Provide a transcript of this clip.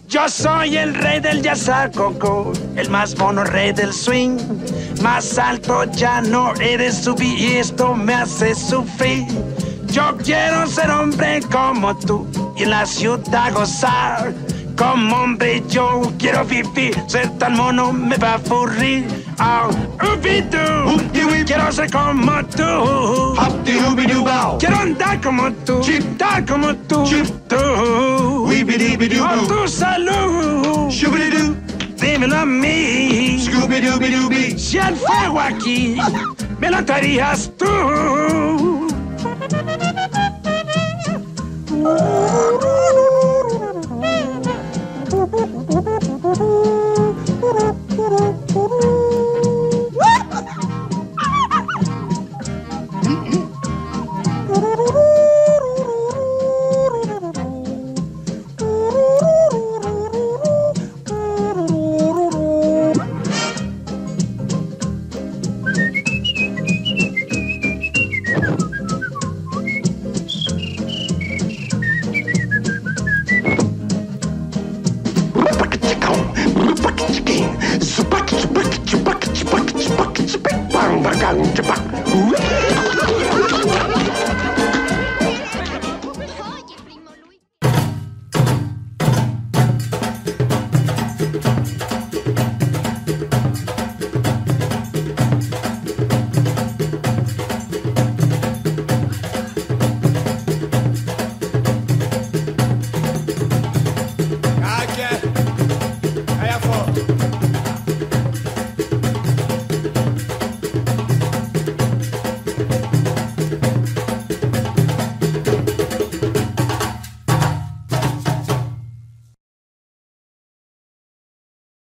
Yo soy el rey del yazacoco, el más mono rey del swing. Más alto ya no he de subir y esto me hace sufrir. Yo quiero ser hombre como tú y en la ciudad gozar. Como hombre yo quiero vivir, ser tan mono me va a aburrir. Oh, Ubi-doo, quiero ser como tú. Quiero andar como tú, dar como tú. Por tu salud, dímelo a mí. Si el fuego aquí me lo traerías tú.